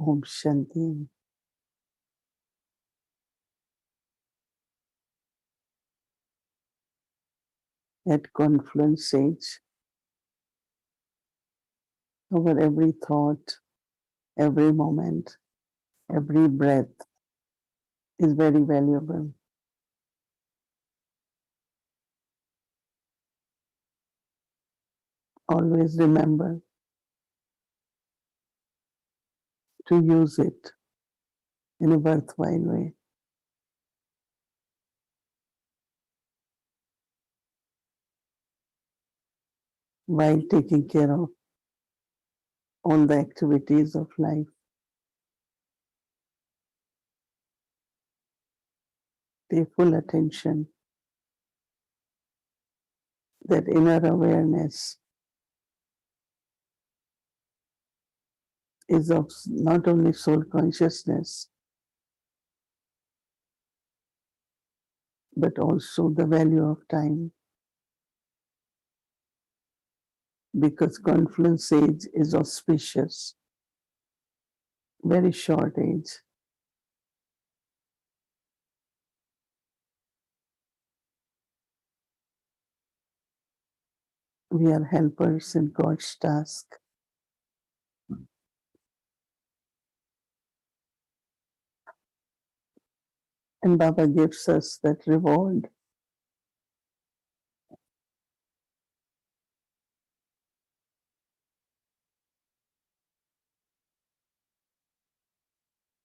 Om Shanti. At confluence stage, over every thought, every moment, every breath is very valuable. Always remember to use it in a worthwhile way. While taking care of all the activities of life, pay full attention that inner awareness is of not only soul consciousness, but also the value of time. Because confluence age is auspicious, very short age. We are helpers in God's task. And Baba gives us that reward.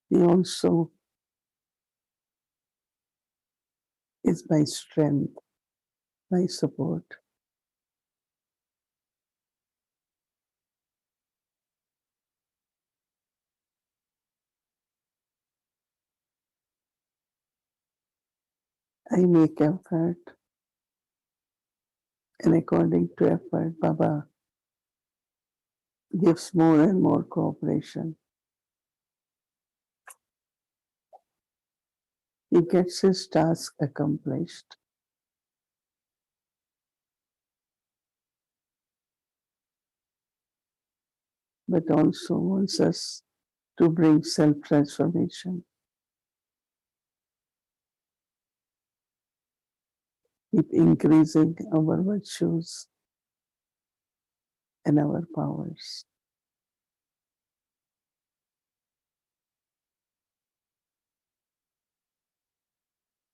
He also is my strength, my support. I make effort, and according to effort, Baba gives more and more cooperation. He gets his task accomplished. But also wants us to bring self-transformation. Keep increasing our virtues and our powers.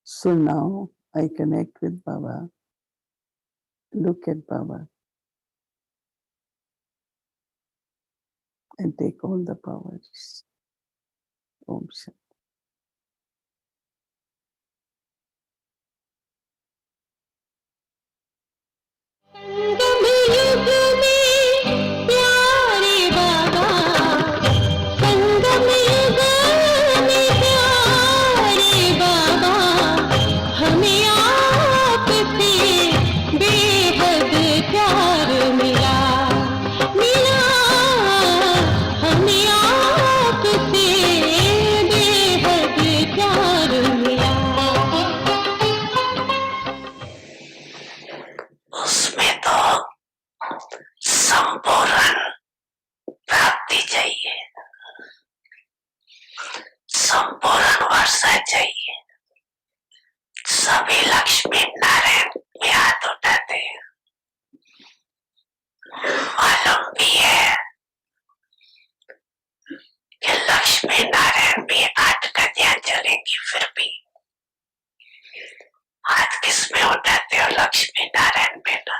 So now I connect with Baba, look at Baba, and take all the powers. Om Shanti. संपूर्ण वर्षा चाहिए। सभी लक्ष्मी नारायण में हाथ उठाते हैं। मालूम भी है कि लक्ष्मी नारायण भी 8 कन्या चलेंगी, फिर भी हाथ किसमें उठाते हो? लक्ष्मी नारायण में ना।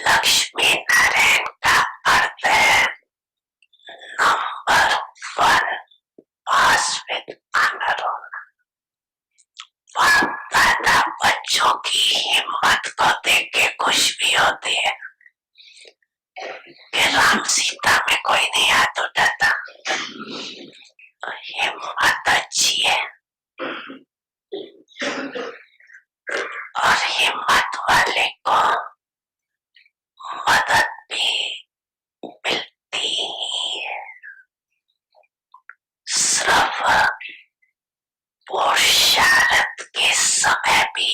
लक्ष्मी नारायण का अर्थ है नंबर 1, पास विद ऑनर होना। दादा बच्चों की हिम्मत को देख के खुश भी होती है कि राम सीता में कोई नहीं हाथ उठाता। हिम्मत अच्छी है और हिम्मत वाले को मदद भी मिलती है। सिर्फ पुरुषार्थ के समय भी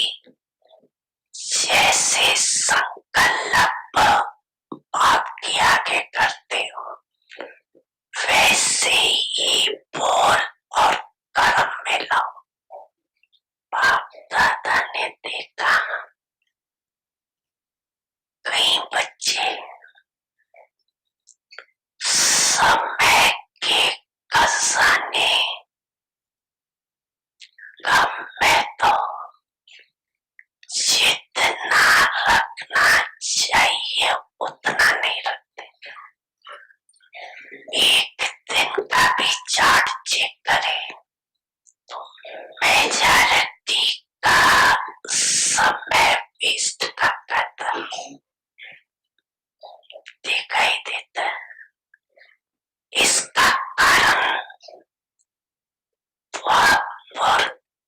जैसे संकल्प आपके आगे करते हो, से ही बोल और कर्म मिलाओ। बाप दादा ने देखा कई बच्चे समय के खजाने गम में तो जितना रखना चाहिए उतना नहीं रखते। एक दिन का भी चार्ट चेक करें तो मेजॉरिटी का समय वेस्ट करता दिखाई देता है। इसका कारण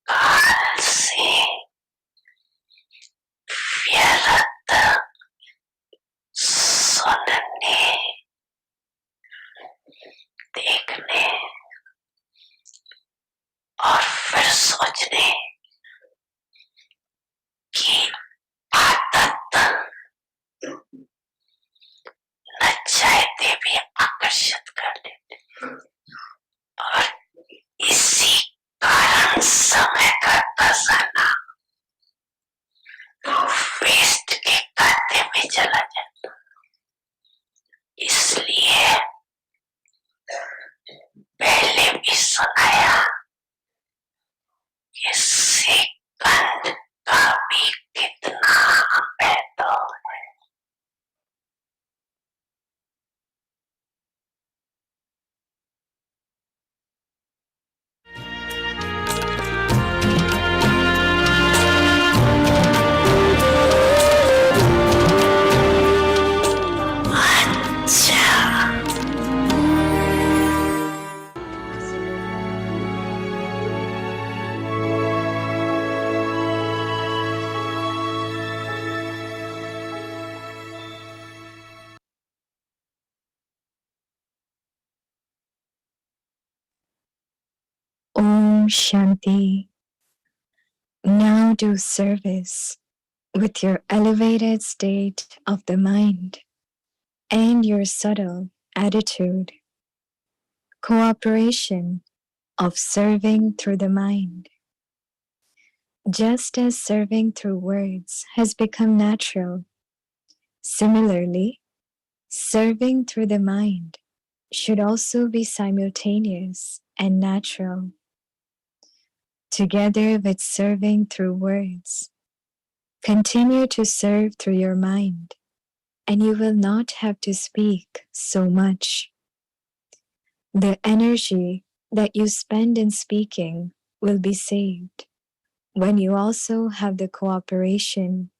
काल से व्यर्थ सुनने देखने और फिर सोचने की आदत न चाहते भी आकर्षित कर लेते और इसी कारण समय का खजाना वेस्ट के खाते में चला जाता। इसलिए पहले भी सुनाया कि सेकंड का भी कितना महत्व है। अच्छा Om Shanti. Now do service with your elevated state of the mind and your subtle attitude. Cooperation of serving through the mind. Just as serving through words has become natural, similarly, serving through the mind should also be simultaneous and natural. Together with serving through words, continue to serve through your mind, and you will not have to speak so much. The energy that you spend in speaking will be saved when you also have the cooperation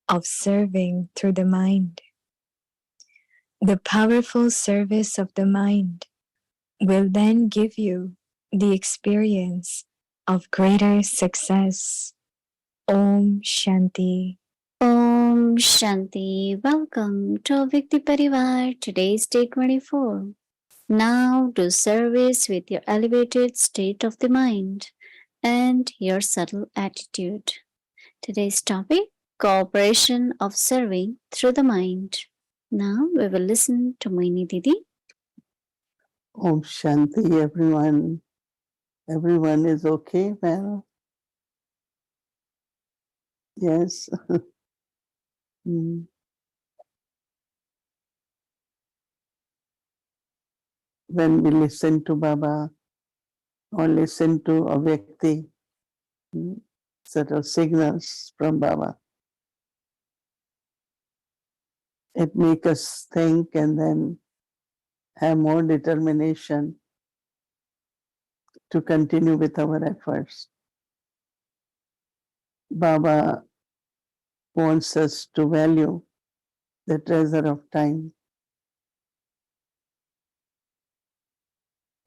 of serving through the mind. The powerful service of the mind will then give you the experience of greater success. Om Shanti. Om Shanti. Welcome to Vikti Parivar. Today's day 24. Now do service with your elevated state of the mind and your subtle attitude. Today's topic, cooperation of serving through the mind. Now we will listen to Mohini Didi. Om Shanti, everyone. Everyone is okay, well? Yes. When we listen to Baba or listen to a Vyakti, sort of signals from Baba, it makes us think and then have more determination to continue with our efforts. Baba wants us to value the treasure of time.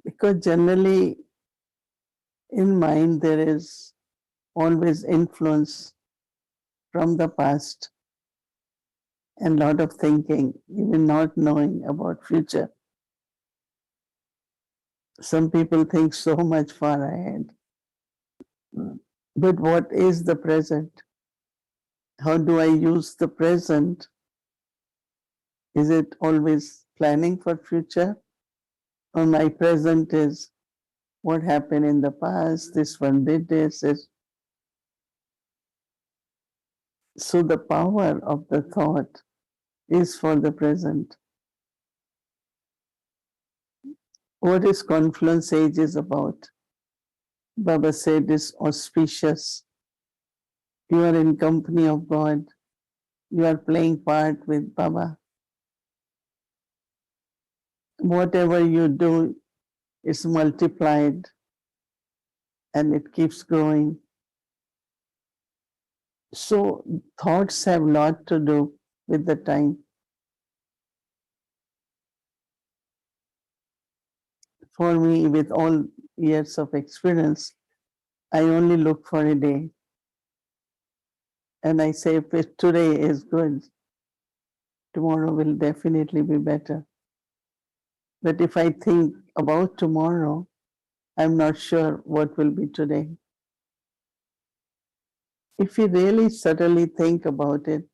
Because generally in mind there is always influence from the past and lot of thinking, even not knowing about future. Some people think so much far ahead. But what is the present? How do I use the present? Is it always planning for future? or my present is what happened in the past, this one did this. So the power of the thought is for the present. What is confluence age is about? Baba said is auspicious. You are in company of God. You are playing part with Baba. Whatever you do is multiplied and it keeps growing. So thoughts have a lot to do with the time. For me, with all years of experience, I only look for a day. And I say, if today is good, tomorrow will definitely be better. But if I think about tomorrow, I'm not sure what will be today. If you really subtly think about it,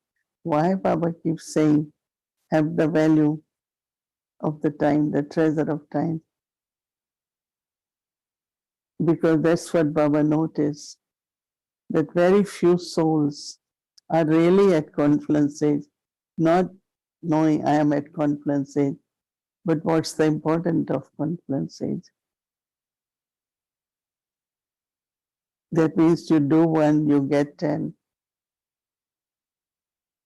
why Baba keeps saying, have the value of the time, the treasure of time? Because that's what Baba noticed, that very few souls are really at confluence age, not knowing I am at confluence age, but what's the importance of confluence age? That means you do one, you get 10.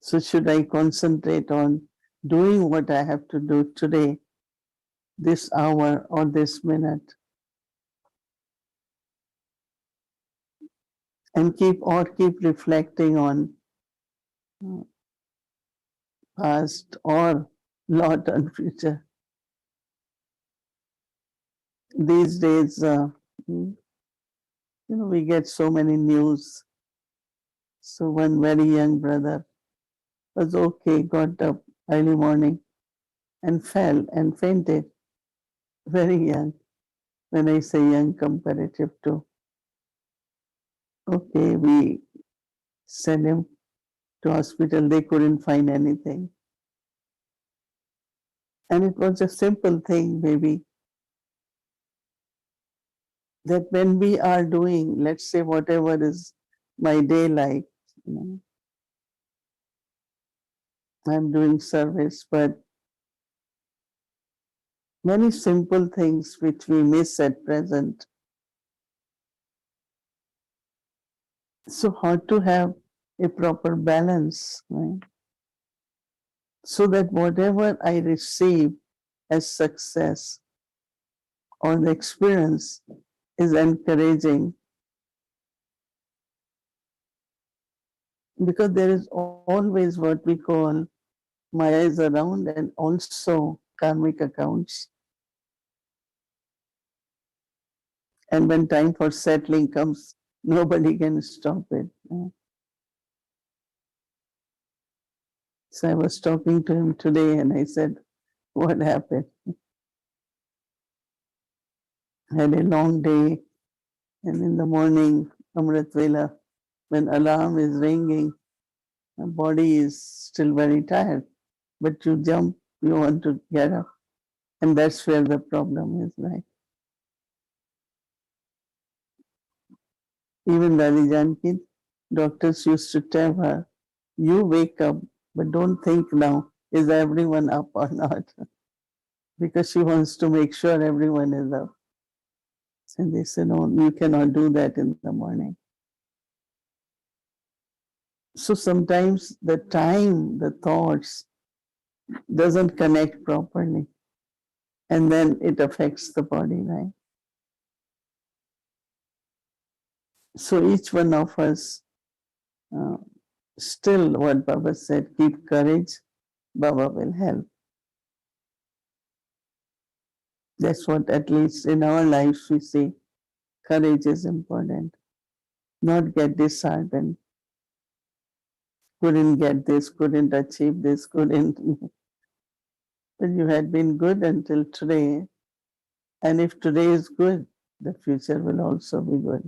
So should I concentrate on doing what I have to do today, this hour or this minute, and keep reflecting on uh, past or lot on future. These days, we get so many news. So one very young brother was okay, got up early morning and fell and fainted. Very young. When I say young comparative to, okay, we sent him to hospital. They couldn't find anything. And it was a simple thing, maybe, that when we are doing, let's say, whatever is my day like, I'm doing service, but many simple things which we miss at present. So how to have a proper balance, right? So that whatever I receive as success or the experience is encouraging, because there is always what we call Maya is around and also karmic accounts. And when time for settling comes, nobody can stop it. So I was talking to him today and I said, what happened? I had a long day, and in the morning, Amrit Vela, when alarm is ringing, my body is still very tired. But you jump, you want to get up. And that's where the problem is, right? Even Dadi Janki, doctors used to tell her, you wake up, but don't think now, is everyone up or not? Because she wants to make sure everyone is up. And they said, no, you cannot do that in the morning. So sometimes the time, the thoughts doesn't connect properly. And then it affects the body, right? So each one of us, uh, still what Baba said, keep courage, Baba will help. That's what, at least in our lives, we see courage is important. Not get disheartened. Couldn't get this, couldn't achieve this, couldn't. But you had been good until today. And if today is good, the future will also be good.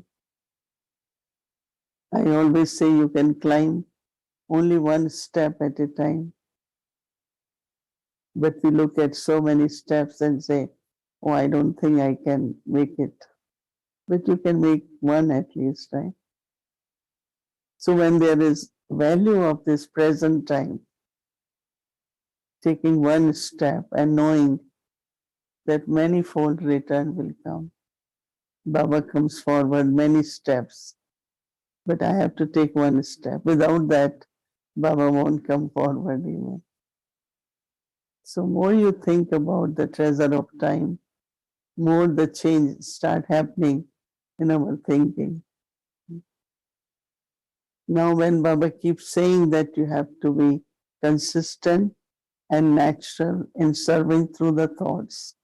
I always say you can climb only one step at a time. But we look at so many steps and say, oh, I don't think I can make it. But you can make one at least, right? So when there is value of this present time, taking one step and knowing that manifold return will come. Baba comes forward many steps, but I have to take one step. Without that, Baba won't come forward even. So more you think about the treasure of time, more the change start happening in our thinking. Now when Baba keeps saying that you have to be consistent and natural in serving through the thoughts,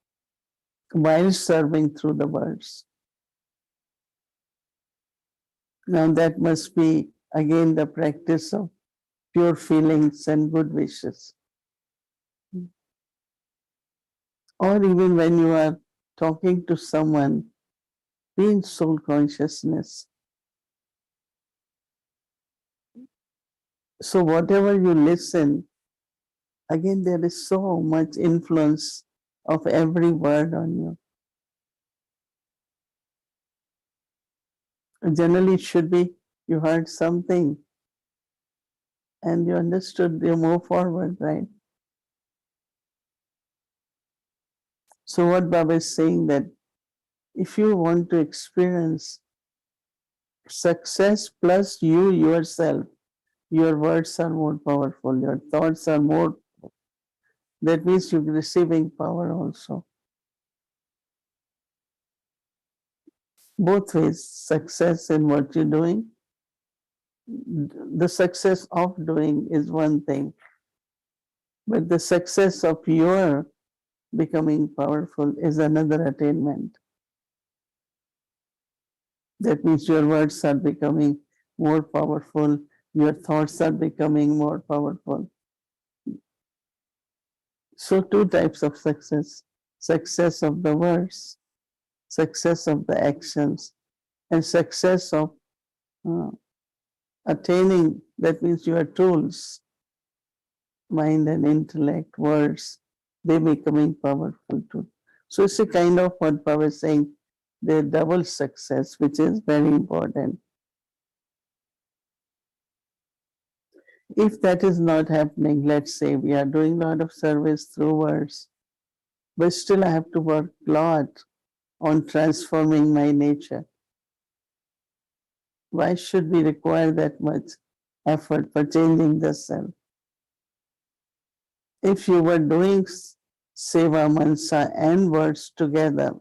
while serving through the words. Now that must be again the practice of pure feelings and good wishes. Or even when you are talking to someone, be in soul consciousness. So whatever you listen, again there is so much influence of every word on you. Generally it should be you heard something and you understood, you move forward, right? So what Baba is saying that if you want to experience success plus you yourself, your words are more powerful, your thoughts are more, that means you're receiving power also. Both ways, success in what you're doing, the success of doing is one thing, but the success of your becoming powerful is another attainment. That means your words are becoming more powerful, your thoughts are becoming more powerful. So, two types of success: success of the words, success of the actions, and success of uh, attaining. That means your tools, mind and intellect, words, they becoming powerful too. So, it's a kind of what Baba is saying, the double success, which is very important. If that is not happening, let's say we are doing a lot of service through words, but still I have to work a lot on transforming my nature. Why should we require that much effort for changing the self? If you were doing seva, mansa, and words together,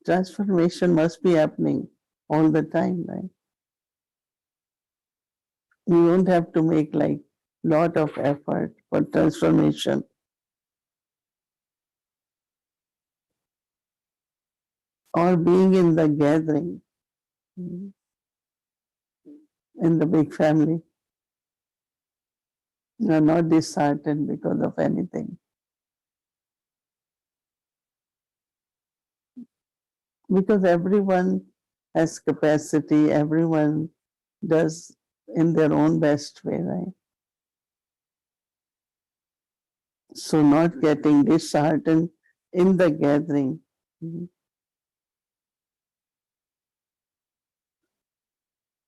transformation must be happening all the time, right? You don't have to make like lot of effort for transformation. Or being in the gathering, in the big family, you are not disheartened because of anything. Because everyone has capacity, everyone does in their own best way, right? So not getting disheartened in the gathering.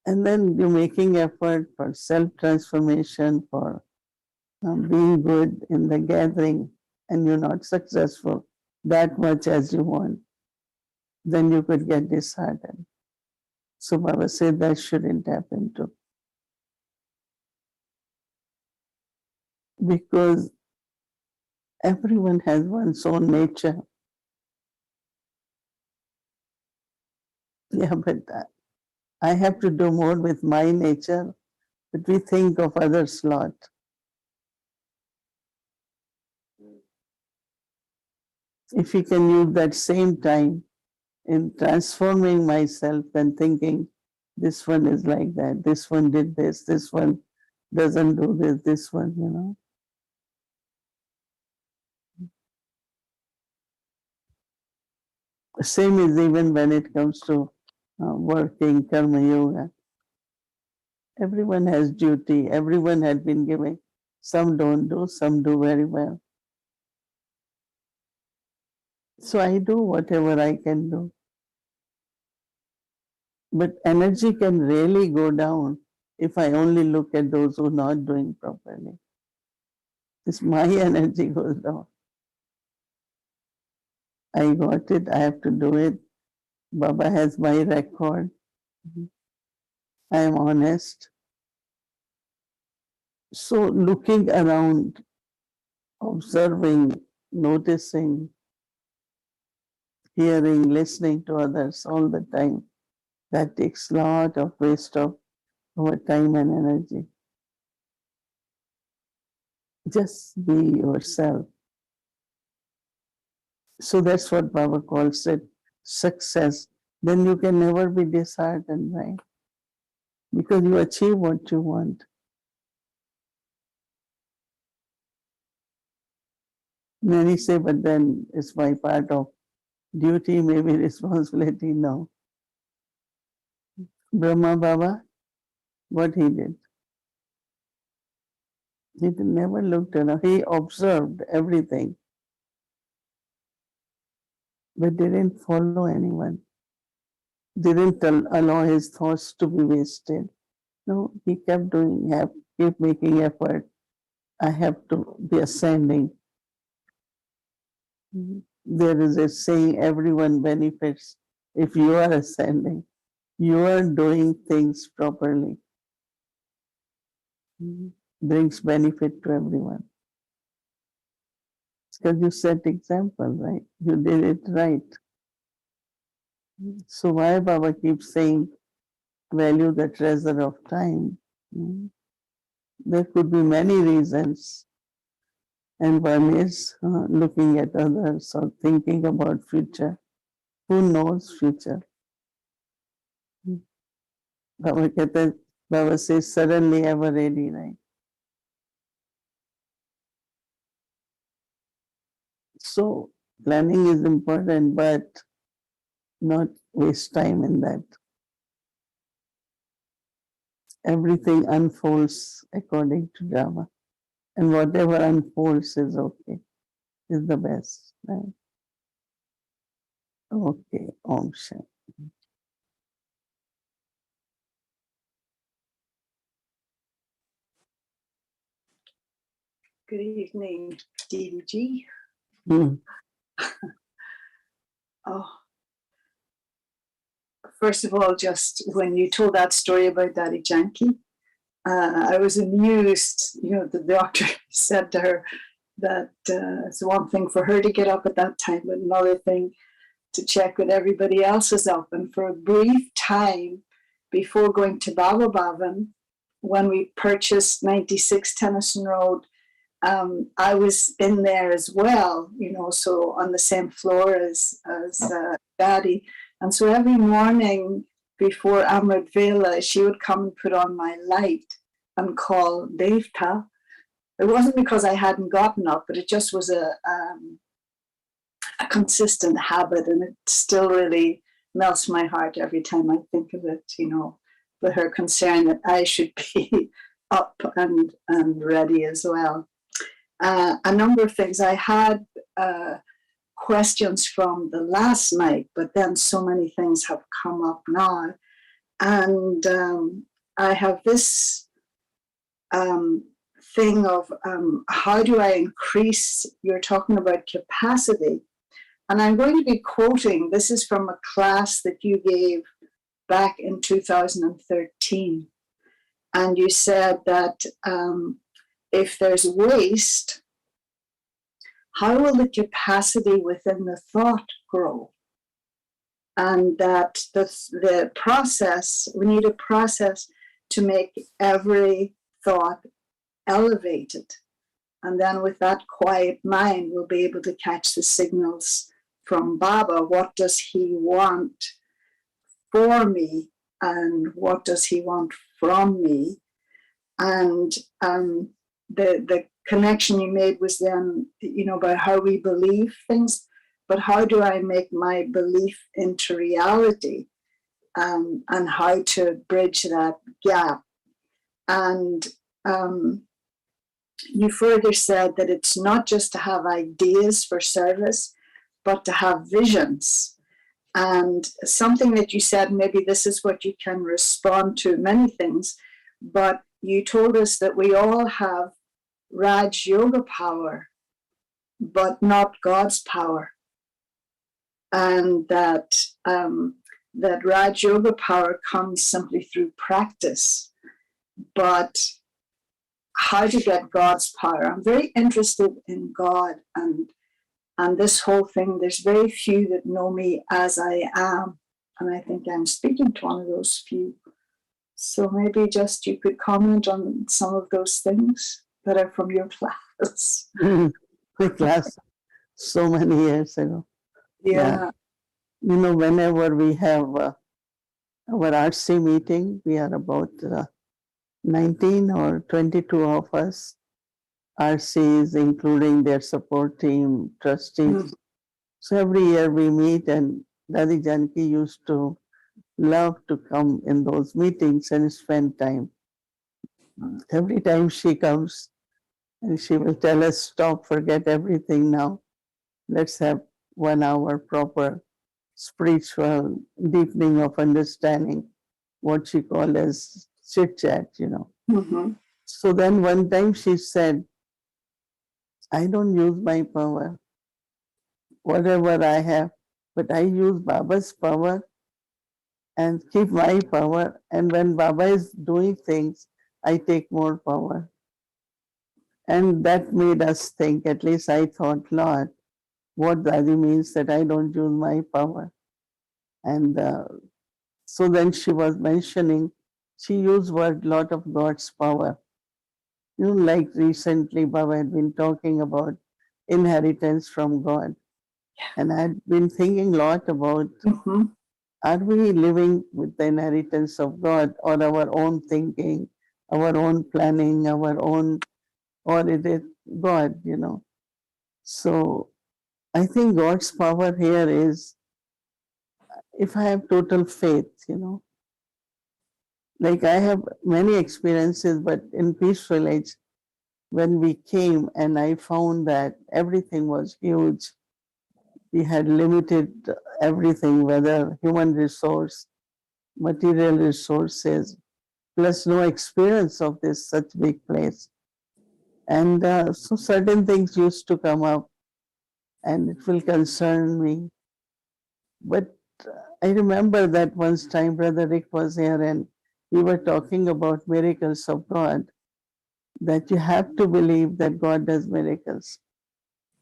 And then you're making effort for self-transformation, for being good in the gathering, and you're not successful that much as you want, then you could get disheartened. So Baba said that shouldn't happen too. Because everyone has one's own nature. Yeah, but I have to do more with my nature, but we think of others a lot. If we can use that same time in transforming myself and thinking, this one is like that, this one did this one doesn't do this one, you know. Same is even when it comes to working, karma yoga. Everyone has duty, everyone had been giving. Some don't do, some do very well. So I do whatever I can do. But energy can really go down if I only look at those who are not doing properly. It's my energy goes down. I got it, I have to do it. Baba has my record. I am honest. So looking around, observing, noticing, hearing, listening to others all the time, that takes a lot of waste of our time and energy. Just be yourself. So that's what Baba calls it, success. Then you can never be disheartened, right? Because you achieve what you want. Many say, but then it's my part of duty, maybe responsibility. No. Brahma Baba, what he did, he never looked around. He observed everything, but didn't follow anyone. Didn't allow his thoughts to be wasted. No, he kept doing, keep making effort. I have to be ascending. There is a saying, everyone benefits if you are ascending. You are doing things properly. Brings benefit to everyone. It's because you set example, right? You did it right. So why Baba keeps saying, value the treasure of time? There could be many reasons. And one is looking at others or thinking about future. Who knows future? Baba says, suddenly ever ready, right? So planning is important, but not waste time in that. Everything unfolds according to Dharma. And whatever unfolds is okay, is the best. Right? Okay, Om Shanti. Good evening, Didi ji. Hmm. Oh, first of all, just when you told that story about Daddy Janki, I was amused. You know, the doctor said to her that it's one thing for her to get up at that time, but another thing to check that everybody else is up. And for a brief time before going to Baba Bhavan, when we purchased 96 Tennyson Road, I was in there as well, you know, so on the same floor as Daddy. And so every morning before Amrit Vela, she would come and put on my light and call Devta. It wasn't because I hadn't gotten up, but it just was a consistent habit, and it still really melts my heart every time I think of it, you know, with her concern that I should be up and ready as well. A number of things. I had questions from the last night, but then so many things have come up now. And I have this thing of how do I increase, you're talking about capacity. And I'm going to be quoting, this is from a class that you gave back in 2013. And you said that if there's waste, how will the capacity within the thought grow? And that the process, we need a process to make every thought elevated. And then with that quiet mind, we'll be able to catch the signals from Baba. What does he want for me? And what does he want from me? And the connection you made was then, you know, about how we believe things, but how do I make my belief into reality, and how to bridge that gap. And you further said that it's not just to have ideas for service, but to have visions. And something that you said, maybe this is what you can respond to many things, but you told us that we all have Raj Yoga power, but not God's power. And that Raj Yoga power comes simply through practice. But how to get God's power? I'm very interested in God and this whole thing. There's very few that know me as I am, and I think I'm speaking to one of those few. So maybe just you could comment on some of those things that are from your class. The class so many years ago. Yeah. You know, whenever we have our RC meeting, we are about 19 or 22 of us, RCs, including their support team, trustees. So every year we meet, and Dadi Janki used to love to come in those meetings and spend time. Every time she comes, and she will tell us, stop, forget everything now. Let's have 1 hour proper spiritual deepening of understanding, what she called as chit chat, you know. Mm-hmm. So then one time she said, I don't use my power, whatever I have, but I use Baba's power and keep my power. And when Baba is doing things, I take more power. And that made us think, at least I thought, Lord, what Dadi means that I don't use my power. And so then she was mentioning, she used word lot of God's power. You know, like recently Baba had been talking about inheritance from God. And I had been thinking a lot about, Mm-hmm. are we living with the inheritance of God or our own thinking, our own planning, our own, or it is God, you know? So I think God's power here is if I have total faith, you know. Like I have many experiences, but in Peace Village, when we came and I found that everything was huge, we had limited everything, whether human resource, material resources, plus no experience of this such big place. And so certain things used to come up and it will concern me. But I remember that once time Brother Rick was here and we were talking about miracles of God, that you have to believe that God does miracles.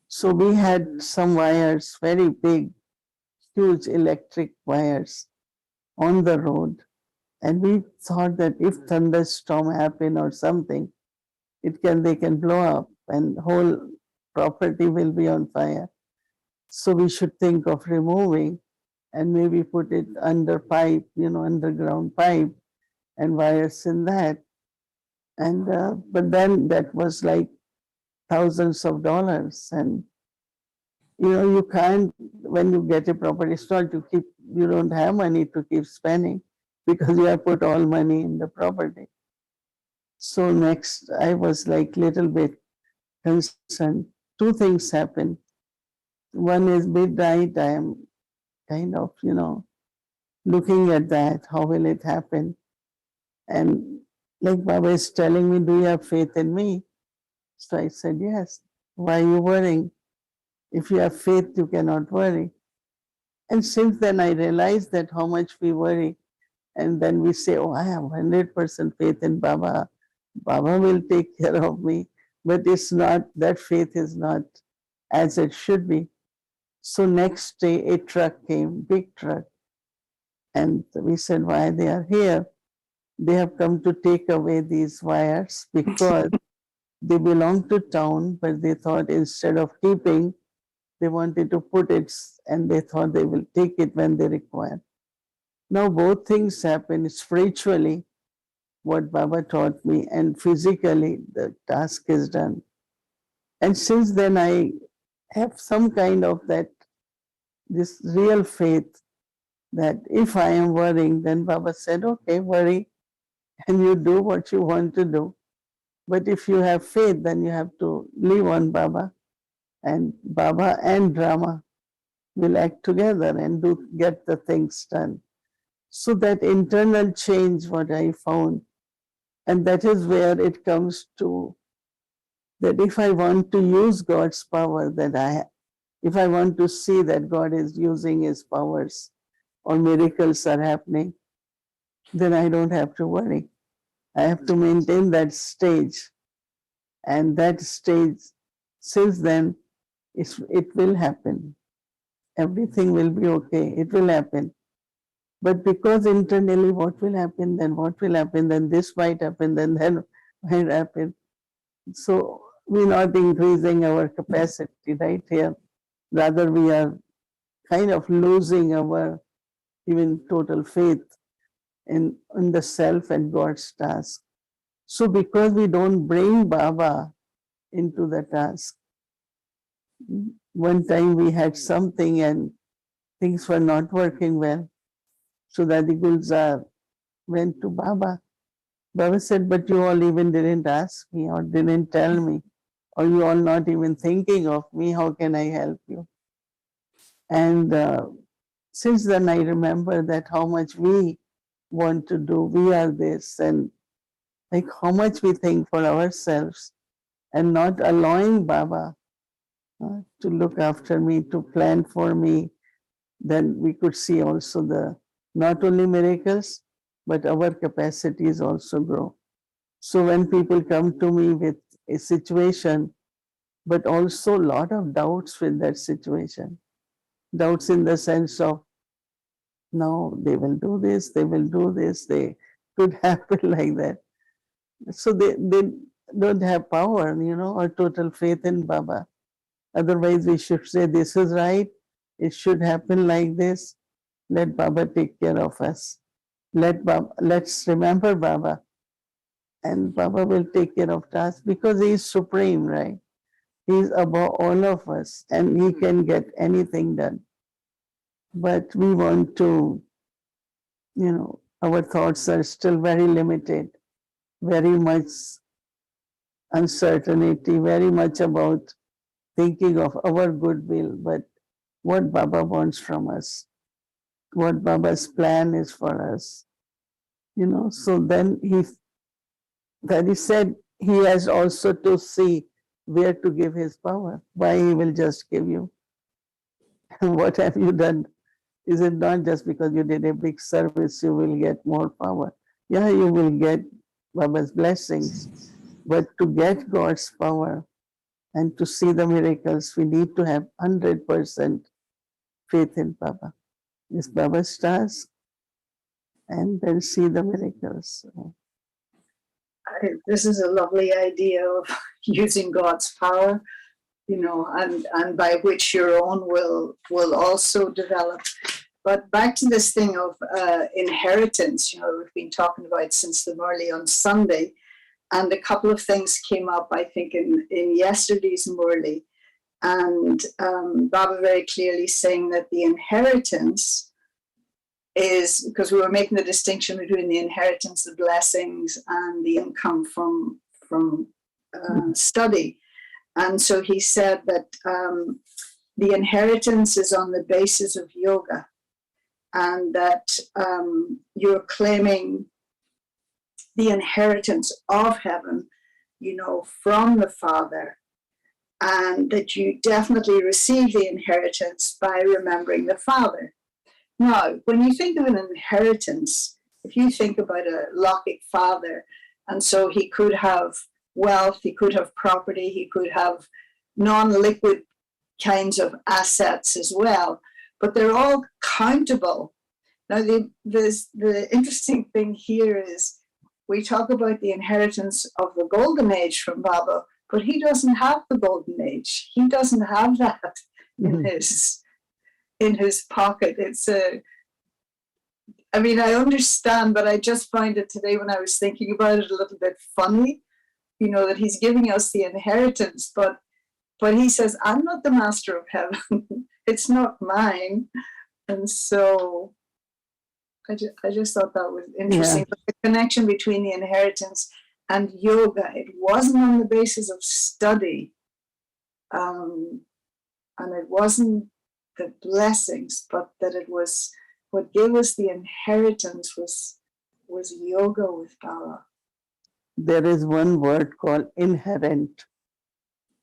So we had some wires, very big, huge electric wires on the road. And we thought that if thunderstorm happen or something, they can blow up and whole property will be on fire. So we should think of removing and maybe put it under pipe, you know, underground pipe and wires in that. And but then that was like thousands of dollars, and you know you can't when you get a property stall to keep. You don't have money to keep spending because you have put all money in the property. So next, I was like little bit concerned. Two things happened. One is midnight. I am kind of looking at that. How will it happen? And like Baba is telling me, do you have faith in me? So I said, yes. Why are you worrying? If you have faith, you cannot worry. And since then, I realized that how much we worry. And then we say, oh, I have 100% faith in Baba. Baba will take care of me. But it's not, that faith is not as it should be. So next day, a truck came, big truck. And we said, why they are here? They have come to take away these wires because they belong to town, but they thought instead of keeping, they wanted to put it and they thought they will take it when they require. Now both things happen spiritually, what Baba taught me, and physically the task is done. And since then I have some kind of this real faith that if I am worrying, then Baba said, okay, worry and you do what you want to do. But if you have faith, then you have to live on Baba and Rama. will act together and get the things done. So that internal change, what I found, and that is where it comes to that if I want to use God's power, if I want to see that God is using His powers or miracles are happening, then I don't have to worry. I have to maintain that stage. And that stage, since then, it will happen. Everything will be okay. It will happen. But because internally, what will happen, then what will happen, then this might happen, then might happen. So we're not increasing our capacity right here. Rather, we are kind of losing our even total faith in the self and God's task. So because we don't bring Baba into the task, one time we had something and things were not working well. So Dadi Gulzar went to Baba. Baba said, but you all even didn't ask me or didn't tell me, or you all not even thinking of me. How can I help you? And since then, I remember that how much we want to do, we are this, and like how much we think for ourselves and not allowing Baba to look after me, to plan for me, then we could see also the not only miracles, but our capacities also grow. So when people come to me with a situation, but also a lot of doubts with that situation, doubts in the sense of, no, they will do this, they will do this, they could happen like that. So they don't have power, or total faith in Baba. Otherwise, we should say, this is right, it should happen like this. Let Baba take care of us. Let's remember Baba, and Baba will take care of us because He is supreme, right? He is above all of us and He can get anything done. But we want to, our thoughts are still very limited, very much uncertainty, very much about thinking of our goodwill, but what Baba wants from us, what Baba's plan is for us. So then he said he has also to see where to give his power, why he will just give you. What have you done? Is it not just because you did a big service, you will get more power? Yeah, you will get Baba's blessings, but to get God's power and to see the miracles, we need to have 100% faith in Baba. It's Baba's task, and then see the miracles. This is a lovely idea of using God's power, and by which your own will also develop. But back to this thing of inheritance, we've been talking about since the Murli on Sunday, and a couple of things came up, I think, in yesterday's Murli. And Baba very clearly saying that the inheritance is, because we were making the distinction between the inheritance, the blessings, and the income from study. And so he said that the inheritance is on the basis of yoga, and that you're claiming the inheritance of heaven, from the Father, and that you definitely receive the inheritance by remembering the Father. Now, when you think of an inheritance, if you think about a Lokik father, and so he could have wealth, he could have property, he could have non-liquid kinds of assets as well, but they're all countable. Now, the interesting thing here is we talk about the inheritance of the golden age from Baba, but he doesn't have the golden age. He doesn't have that in his pocket. I understand, but I just find it today when I was thinking about it a little bit funny, that he's giving us the inheritance, but he says, I'm not the master of heaven. It's not mine. And so I just thought that was interesting. Yeah. But the connection between the inheritance and yoga, it wasn't on the basis of study. And it wasn't the blessings, but that it was what gave us the inheritance was yoga with Baba. There is one word called inherent,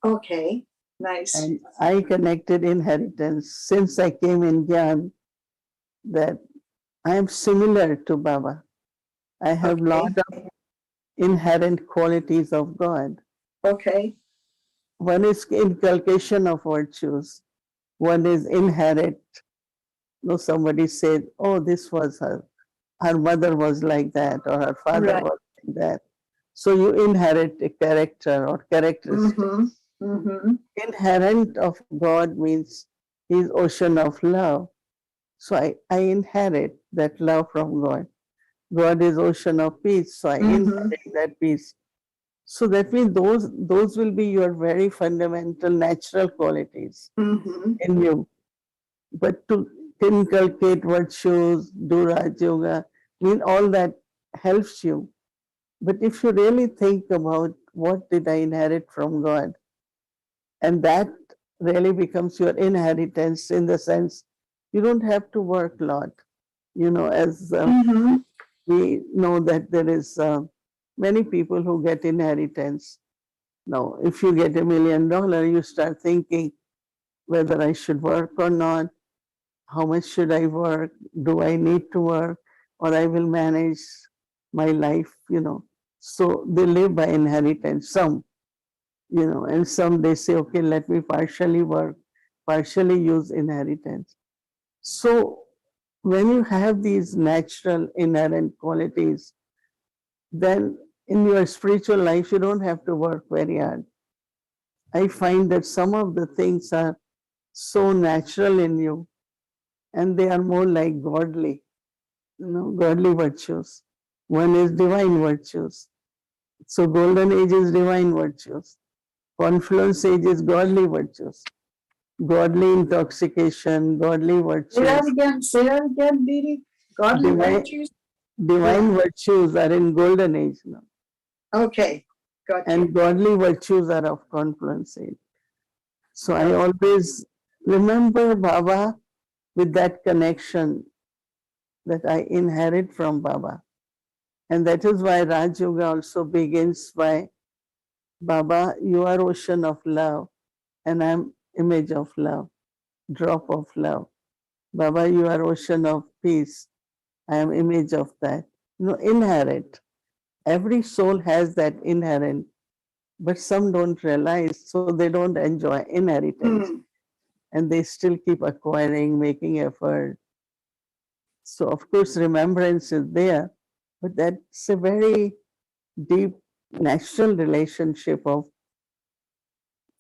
Okay, nice. and I connected inheritance since I came in Gyan that I am similar to Baba. I have lot Okay, of inherent qualities of God. okay, One is inculcation of virtues. One is inherent. No, somebody said, "Oh, this was her. Her mother was like that, or her father right. was like that." So you inherit a character or characteristic. Mm-hmm. Mm-hmm. Inherent of God means He's ocean of love. So I inherit that love from God. God is ocean of peace, so I Mm-hmm. inherit that peace. So that means those will be your very fundamental natural qualities Mm-hmm. in you. But to inculcate virtues, do Raj Yoga, mean all that helps you. But if you really think about what did I inherit from God, and that really becomes your inheritance in the sense you don't have to work a lot. As Mm-hmm. we know that there is many people who get inheritance. Now, if you get $1 million, you start thinking whether I should work or not, how much should I work, do I need to work, or I will manage my life. So they live by inheritance, some, and some they say, okay, let me partially work, partially use inheritance. So when you have these natural inherent qualities, then in your spiritual life, you don't have to work very hard. I find that some of the things are so natural in you and they are more like godly virtues. One is divine virtues. So golden age is divine virtues. Confluence age is godly virtues. Godly intoxication, godly virtues. Say that again, Didi. Godly Divine, virtues? Yeah. divine virtues are in golden age now. Okay, got you. And godly virtues are of confluence age. So I Okay. always remember Baba with that connection that I inherit from Baba. And that is why Raj Yoga also begins by Baba, you are ocean of love, and I'm image of love, drop of love. Baba, you are ocean of peace. I am image of that. Inherent. Every soul has that inherent, but some don't realize, so they don't enjoy inheritance. Mm. And they still keep acquiring, making effort. So, of course, remembrance is there, but that's a very deep natural relationship of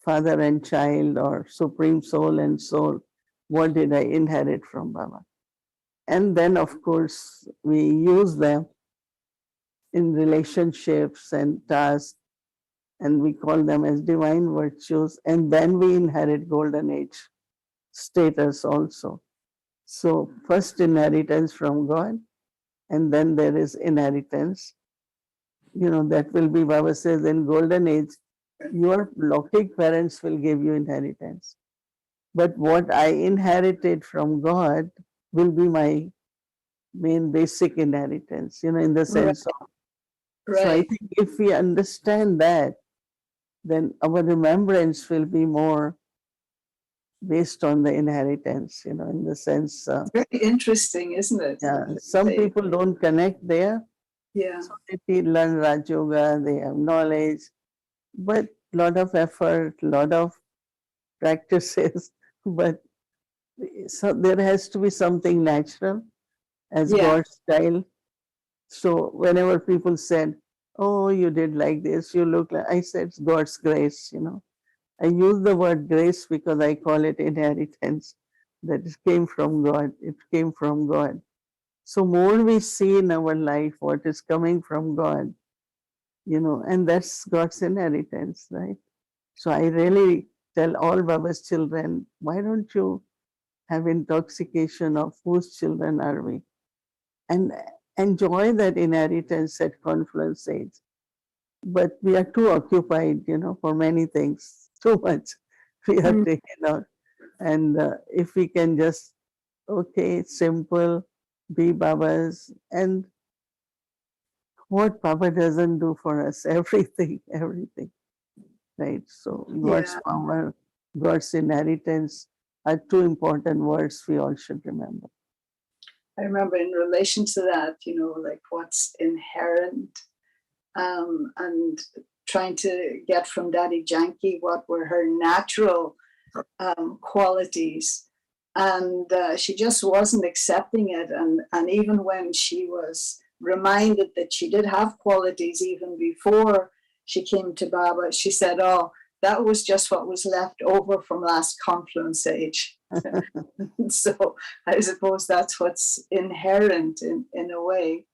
father and child or supreme soul and soul. What did I inherit from Baba? And then, of course, we use them in relationships and tasks, and we call them as divine virtues. And then we inherit golden age status also. So, first inheritance from God, and then there is inheritance. That will be, Baba says, in golden age, your Lokik parents will give you inheritance. But what I inherited from God will be my main basic inheritance, in the Right, sense of. So I right. think if we understand that, then our remembrance will be more based on the inheritance, in the sense, Very interesting, isn't it? yeah, some people don't connect there. Yeah. So they learn Raj Yoga, they have knowledge, but lot of effort, lot of practices, but so there has to be something natural as Yeah. God's child. So whenever people said, "Oh, you did like this, you look like," I said, "It's God's grace." I use the word grace because I call it inheritance. That it came from God. It came from God. So more we see in our life what is coming from God, and that's God's inheritance, right? So I really tell all Baba's children, why don't you have intoxication of whose children are we? And enjoy that inheritance at confluence age. But we are too occupied, for many things, too much. We are Mm. taken out. And if we can just, okay, simple, be Baba's, and what Baba doesn't do for us, everything, everything, right? So God's Yeah. power, God's inheritance are two important words we all should remember. I remember in relation to that, like what's inherent, and trying to get from Daddy Janki what were her natural qualities. And she just wasn't accepting it. And even when she was reminded that she did have qualities even before she came to Baba, she said, oh, that was just what was left over from last confluence age. So I suppose that's what's inherent in a way.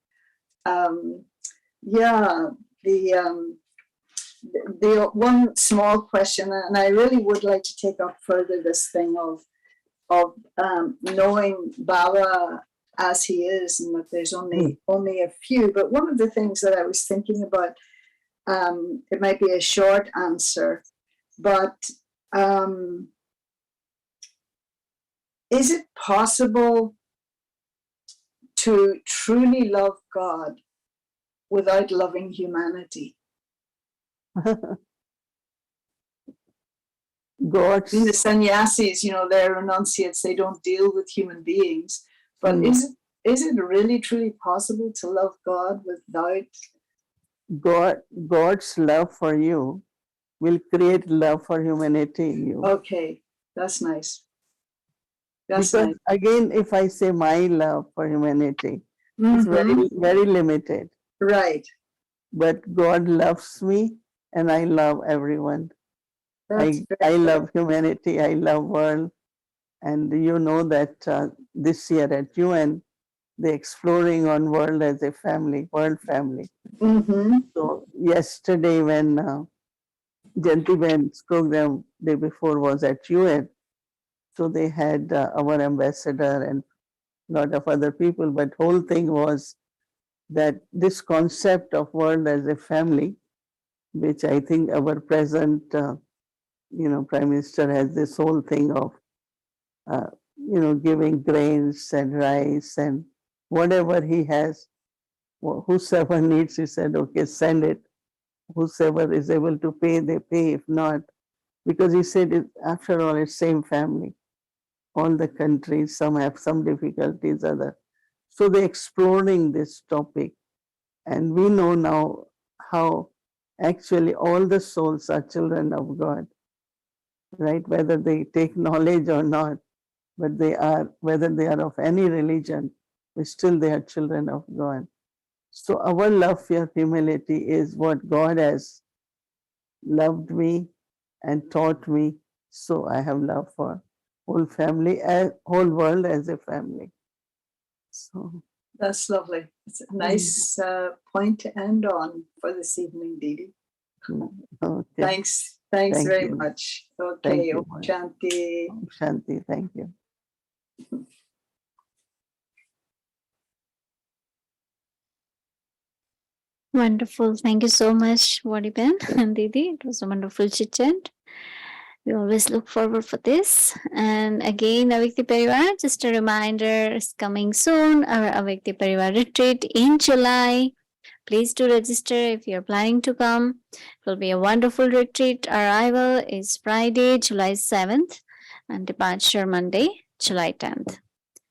Yeah, the one small question, and I really would like to take up further this thing of knowing Baba as he is, and that there's only a few. But one of the things that I was thinking about, it might be a short answer, but is it possible to truly love God without loving humanity? God's, In the sannyasis, they're renunciates, they don't deal with human beings. But is it really truly possible to love God without God's love for you will create love for humanity in you. Okay, that's nice. That's Because nice. again, if I say my love for humanity, it's Mhm. very limited. Right. But God loves me and I love everyone. That's I very love humanity, I love world. And you know that this year at UN, they're exploring on world as a family, world family. Mm-hmm. So yesterday when Jantiben's program day before was at UN, so they had our ambassador and a lot of other people, but whole thing was that this concept of world as a family, which I think our present, Prime Minister has this whole thing of, giving grains and rice and whatever he has, whosoever needs, he said, okay, send it. Whosoever is able to pay, they pay. If not, because he said, after all, it's same family. All the countries, some have some difficulties, other. So they're exploring this topic. And we know now how actually all the souls are children of God, right? Whether they take knowledge or not, but they are, whether they are of any religion, but still they are children of God. So our love for humility is what God has loved me and taught me. So I have love for whole family, whole world as a family. So That's lovely. It's a nice point to end on for this evening, Didi. okay. Thanks Thank very you. much. Thank Okay, you. Om Shanti. Om Shanti. Thank you. Wonderful. Thank you so much, Wadiben and Didi. It was a wonderful chit chat. We always look forward for this. And again, Avikti Parivar, just a reminder, is coming soon. Our Avikti Parivar retreat in July. Please do register if you're planning to come. It will be a wonderful retreat. Arrival is Friday, July 7th, and departure Monday, July 10th.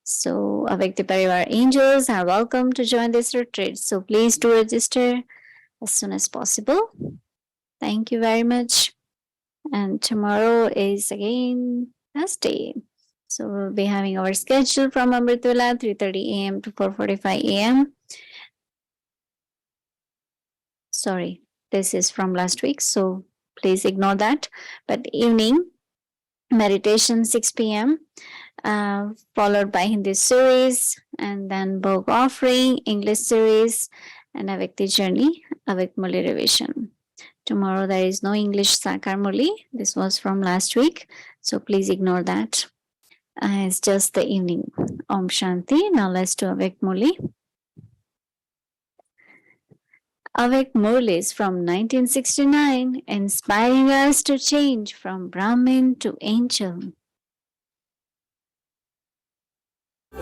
So, Avikti Parivar angels are welcome to join this retreat. So, please do register as soon as possible. Thank you very much. And tomorrow is again Thursday. So, we'll be having our schedule from Amritula 3:30 a.m. to 4:45 a.m. Sorry, this is from last week, so please ignore that. But evening meditation 6 p.m. Followed by Hindi series, and then Bhog offering, English series, and Avikti journey, Avik Muli revision. Tomorrow there is no English Sakar Muli. This was from last week, so please ignore that. It's just the evening. Om Shanti. Now let's do Avik Muli. Avik Murli is from 1969, inspiring us to change from Brahmin to angel. Om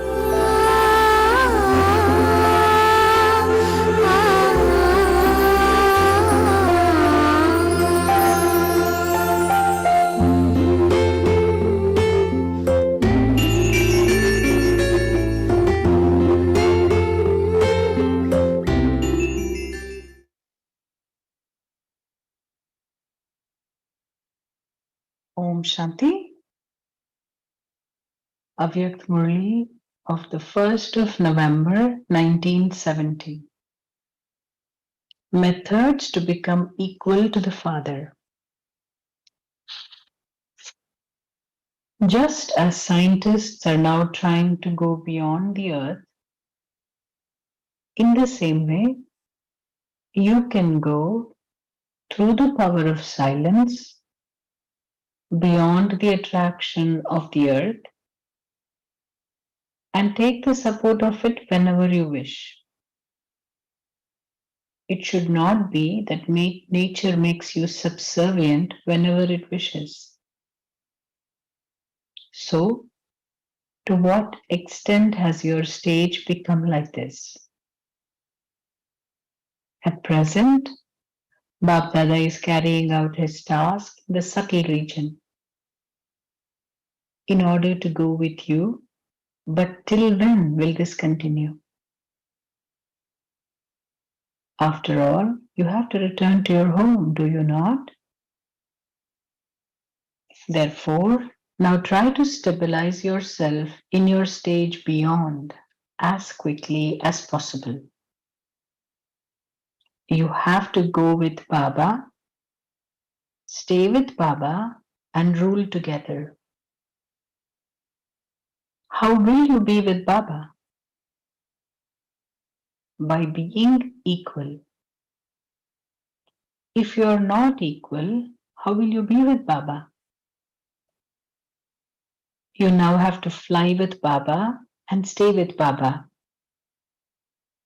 Shanti. Avyakt Murli of the 1st of November 1970. Methods to become equal to the Father. Just as scientists are now trying to go beyond the earth, in the same way, you can go through the power of silence beyond the attraction of the earth and take the support of it whenever you wish. It should not be that nature makes you subservient whenever it wishes. So, to what extent has your stage become like this? At present, Bab Dada is carrying out his task in the subtle region in order to go with you, but till when will this continue? After all, you have to return to your home, do you not? Therefore, now try to stabilize yourself in your stage beyond as quickly as possible. You have to go with Baba, stay with Baba, and rule together. How will you be with Baba? By being equal. If you are not equal, how will you be with Baba? You now have to fly with Baba and stay with Baba.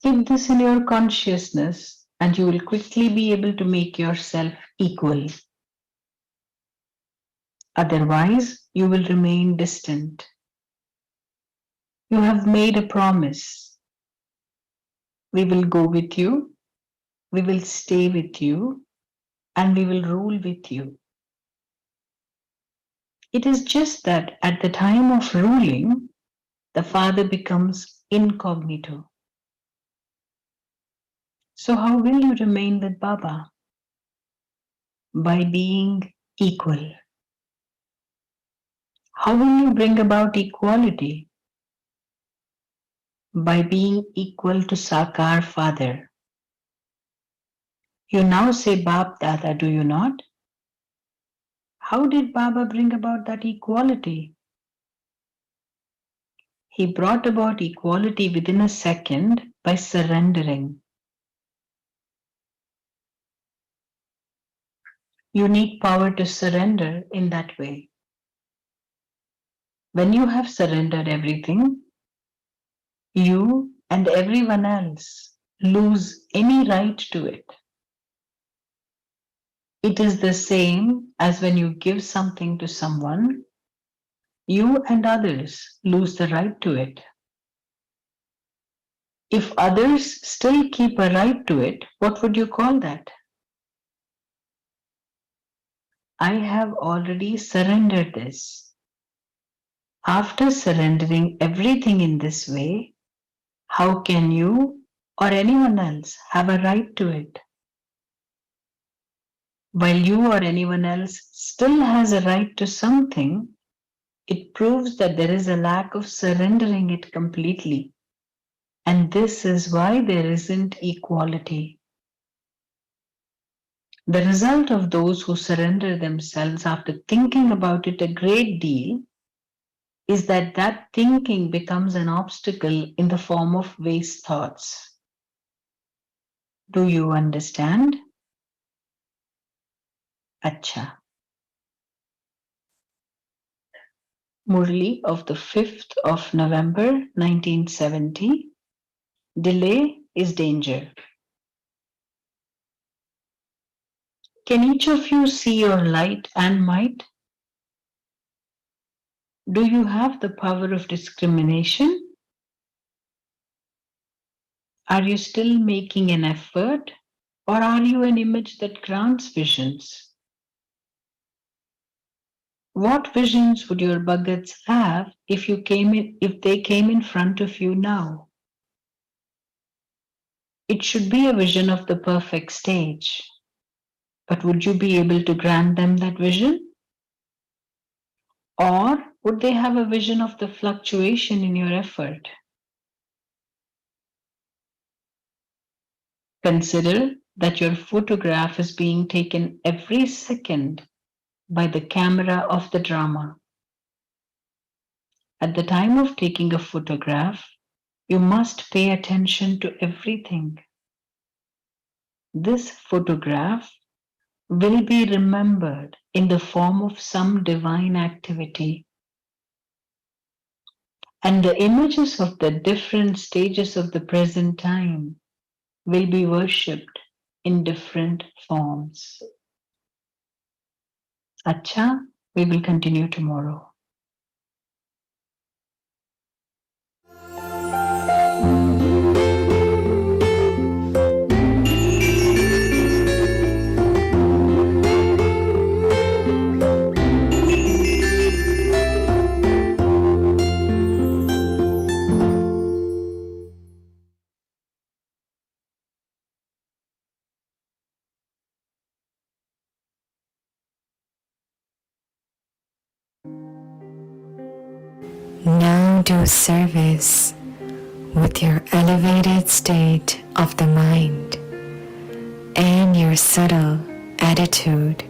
Keep this in your consciousness and you will quickly be able to make yourself equal. Otherwise, you will remain distant. You have made a promise. We will go with you, we will stay with you, and we will rule with you. It is just that at the time of ruling, the Father becomes incognito. So, how will you remain with Baba? By being equal. How will you bring about equality? By being equal to Sakar Father. You now say Bab Dada, do you not? How did Baba bring about that equality? He brought about equality within a second by surrendering. You need power to surrender in that way. When you have surrendered everything, you and everyone else lose any right to it. It is the same as when you give something to someone, you and others lose the right to it. If others still keep a right to it, what would you call that? I have already surrendered this. After surrendering everything in this way, how can you or anyone else have a right to it? While you or anyone else still has a right to something, it proves that there is a lack of surrendering it completely. And this is why there isn't equality. The result of those who surrender themselves after thinking about it a great deal is that that thinking becomes an obstacle in the form of waste thoughts. Do you understand? Acha. Murli of the 5th of November 1970. Delay is danger. Can each of you see your light and might? Do you have the power of discrimination Are you still making an effort, or are you an image that grants visions? What visions would your bhagats have if they came in front of you now? It should be a vision of the perfect stage. But would you be able to grant them that vision? Or would they have a vision of the fluctuation in your effort? Consider that your photograph is being taken every second by the camera of the drama. At the time of taking a photograph, you must pay attention to everything. This photograph will be remembered in the form of some divine activity. And the images of the different stages of the present time will be worshipped in different forms. Acha, we will continue tomorrow. Now do service with your elevated state of the mind and your subtle attitude.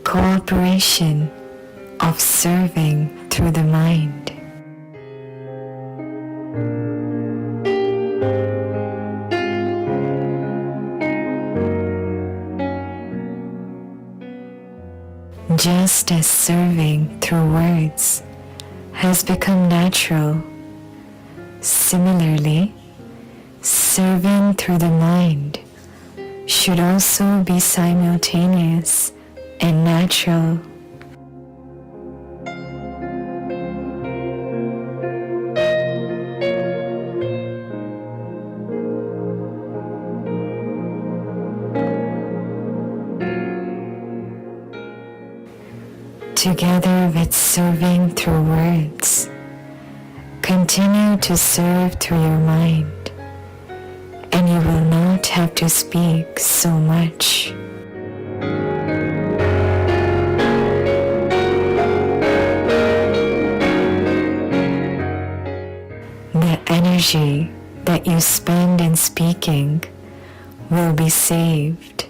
Cooperation of serving through the mind. Just as serving through words has become natural, similarly, serving through the mind should also be simultaneous and natural. Together with serving through words, continue to serve through your mind, and you will not have to speak so much. The energy that you spend in speaking will be saved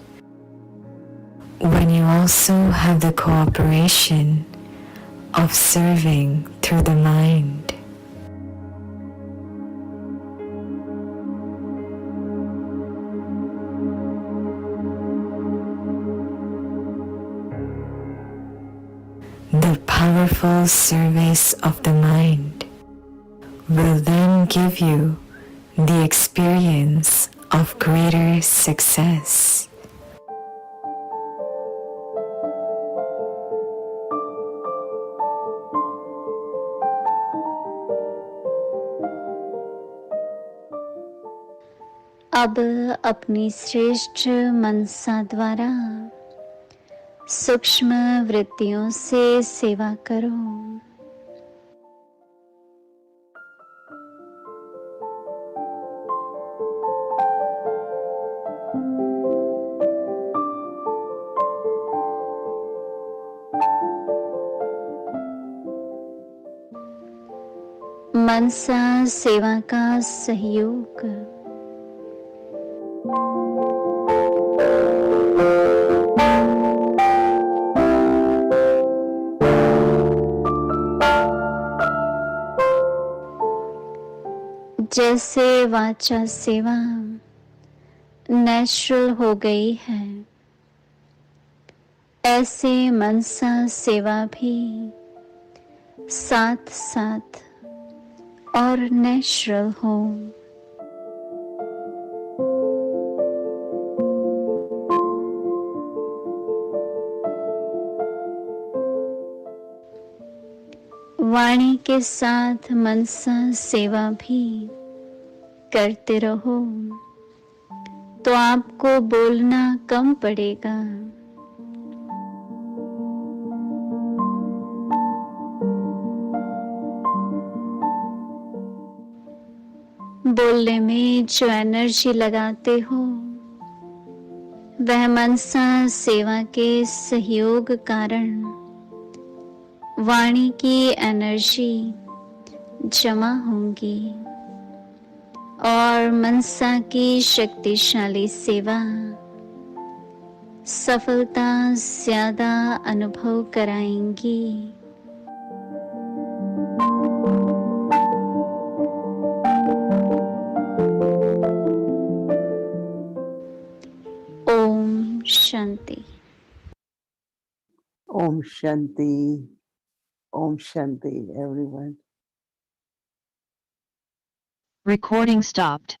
when you also have the cooperation of serving through the mind. The powerful service of the mind will then give you the experience of greater success. अब अपनी श्रेष्ठ मनसा द्वारा सूक्ष्म वृत्तियों से सेवा करो। मनसा सेवा का सहयोग जैसे वाचा सेवा नेचुरल हो गई है, ऐसे मनसा सेवा भी साथ साथ और नेचुरल हो। वाणी के साथ मनसा सेवा भी करते रहो तो आपको बोलना कम पड़ेगा। बोलने में जो एनर्जी लगाते हो वह मनसा सेवा के सहयोग कारण वाणी की एनर्जी जमा होंगी और मनसा की शक्तिशाली सेवा सफलता ज्यादा अनुभव कराएंगी। Om Shanti. Om Shanti. Om Shanti, everyone. Recording stopped.